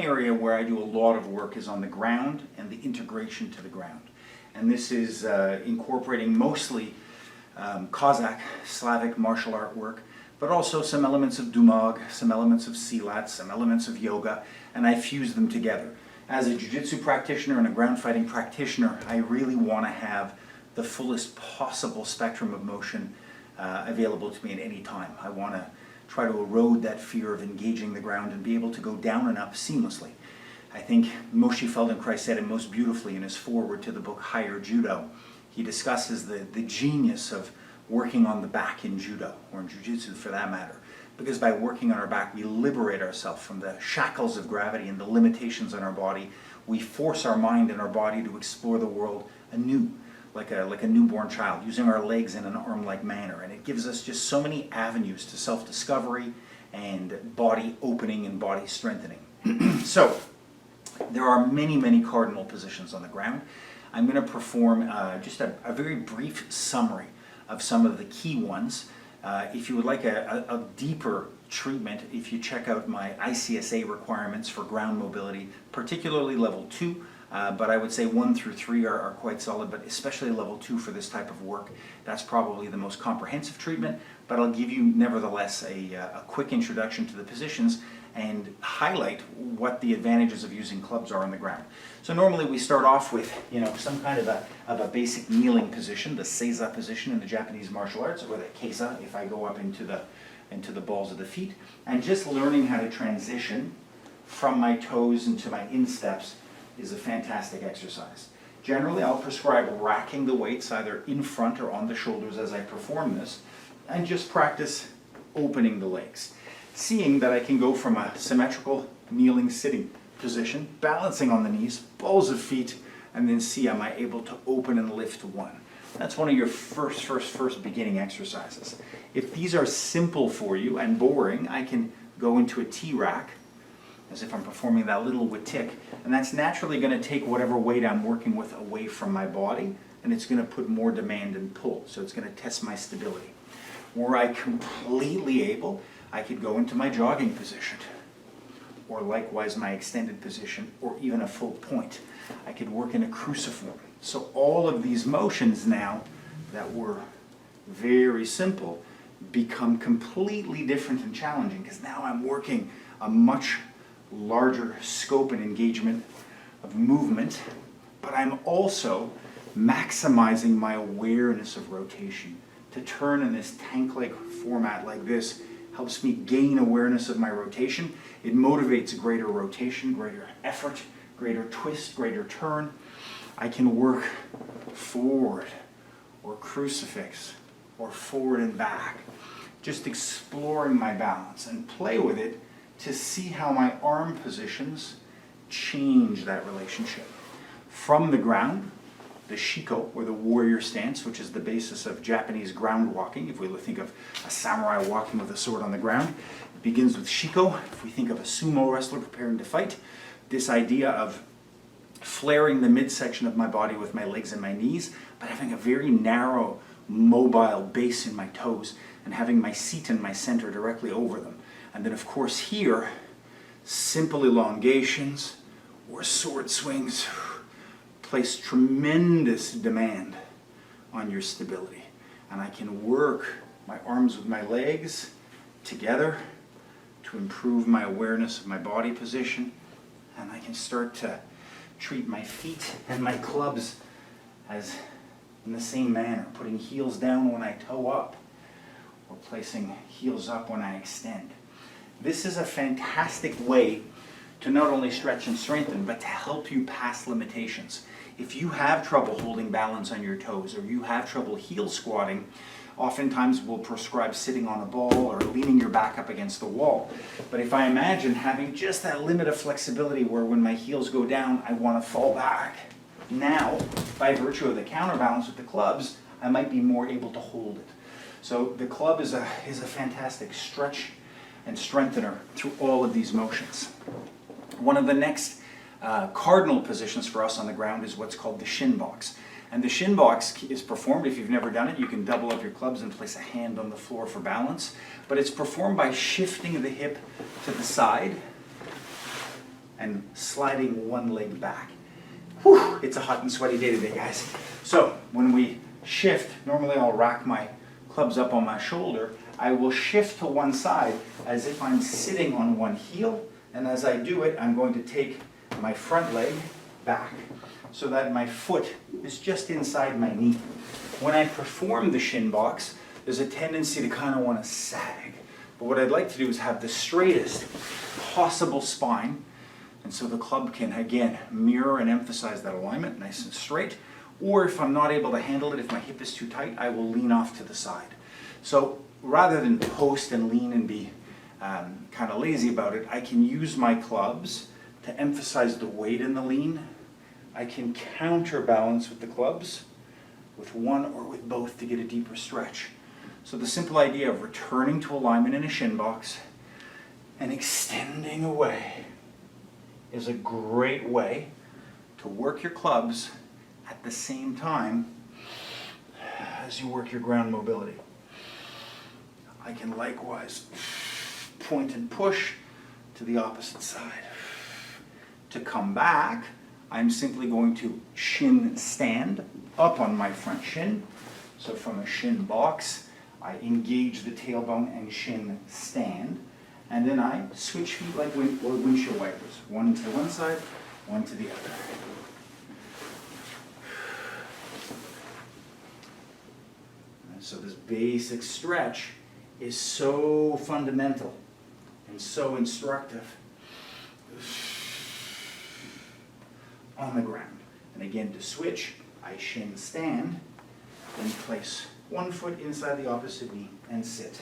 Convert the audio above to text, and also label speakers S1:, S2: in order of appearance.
S1: area where I do a lot of work is on the ground and the integration to the ground. And this is incorporating mostly Cossack, Slavic martial art work, but also some elements of Dumag, some elements of Silat, some elements of yoga, and I fuse them together. As a jiu-jitsu practitioner and a ground fighting practitioner, I really want to have the fullest possible spectrum of motion available to me at any time. I want to try to erode that fear of engaging the ground and be able to go down and up seamlessly. I think Moshe Feldenkrais said it most beautifully in his foreword to the book Higher Judo. He discusses the genius of working on the back in judo, or in jiu-jitsu for that matter. Because by working on our back, we liberate ourselves from the shackles of gravity and the limitations on our body. We force our mind and our body to explore the world anew, like a newborn child, using our legs in an arm-like manner. And it gives us just so many avenues to self-discovery and body opening and body strengthening. So, there are many, many cardinal positions on the ground. I'm going to perform just a very brief summary of some of the key ones. If you would like a deeper treatment, if you check out my ICSA requirements for ground mobility, particularly level 2, but I would say 1 through 3 are quite solid, but especially level 2 for this type of work. That's probably the most comprehensive treatment, but I'll give you nevertheless a quick introduction to the positions and highlight what the advantages of using clubs are on the ground. So normally we start off with, some kind of a basic kneeling position, the seiza position in the Japanese martial arts, or the keiza if I go up into the balls of the feet, and just learning how to transition from my toes into my insteps is a fantastic exercise. Generally I'll prescribe racking the weights either in front or on the shoulders as I perform this, and just practice opening the legs. Seeing that I can go from a symmetrical kneeling sitting position, balancing on the knees, balls of feet, and then see am I able to open and lift one. That's one of your first beginning exercises. If these are simple for you and boring, I can go into a T-rack, as if I'm performing that little watik, and that's naturally going to take whatever weight I'm working with away from my body, and it's going to put more demand and pull, so it's going to test my stability. Were I completely able, I could go into my jogging position, or likewise my extended position, or even a full point. I could work in a cruciform. So all of these motions now that were very simple become completely different and challenging, because now I'm working a much larger scope and engagement of movement, but I'm also maximizing my awareness of rotation. To turn in this tank-like format like this helps me gain awareness of my rotation. It motivates greater rotation, greater effort, greater twist, greater turn. I can work forward, or crucifix, or forward and back. Just exploring my balance and play with it to see how my arm positions change that relationship. From the ground, the shiko, or the warrior stance, which is the basis of Japanese ground walking. If we think of a samurai walking with a sword on the ground, it begins with shiko. If we think of a sumo wrestler preparing to fight, this idea of flaring the midsection of my body with my legs and my knees, but having a very narrow, mobile base in my toes, and having my seat and my center directly over them. And then of course here, simple elongations or sword swings place tremendous demand on your stability. And I can work my arms with my legs together to improve my awareness of my body position, and I can start to treat my feet and my clubs as in the same manner, putting heels down when I toe up, or placing heels up when I extend. This is a fantastic way to not only stretch and strengthen, but to help you pass limitations. If you have trouble holding balance on your toes, or you have trouble heel squatting, oftentimes we'll prescribe sitting on a ball or leaning your back up against the wall. But if I imagine having just that limit of flexibility where when my heels go down, I want to fall back, now, by virtue of the counterbalance with the clubs, I might be more able to hold it. So the club is a fantastic stretch and strengthener through all of these motions. One of the next cardinal positions for us on the ground is what's called the shin box. And the shin box is performed, if you've never done it, you can double up your clubs and place a hand on the floor for balance. But it's performed by shifting the hip to the side and sliding one leg back. Whew, it's a hot and sweaty day today, guys. So when we shift, normally I'll rack my clubs up on my shoulder. I will shift to one side as if I'm sitting on one heel, and as I do it, I'm going to take my front leg back so that my foot is just inside my knee. When I perform the shin box, there's a tendency to kind of want to sag. But what I'd like to do is have the straightest possible spine, and so the club can, again, mirror and emphasize that alignment, nice and straight. Or if I'm not able to handle it, if my hip is too tight, I will lean off to the side. So rather than post and lean and be kind of lazy about it, I can use my clubs to emphasize the weight in the lean. I can counterbalance with the clubs, with one or with both to get a deeper stretch. So the simple idea of returning to alignment in a shin box and extending away is a great way to work your clubs at the same time as you work your ground mobility. I can likewise point and push to the opposite side. To come back, I'm simply going to shin stand up on my front shin. So from a shin box, I engage the tailbone and shin stand. And then I switch feet like windshield wipers. One to one side, one to the other. And so this basic stretch is so fundamental and so instructive on the ground. And again, to switch, I shin stand, then place one foot inside the opposite knee and sit.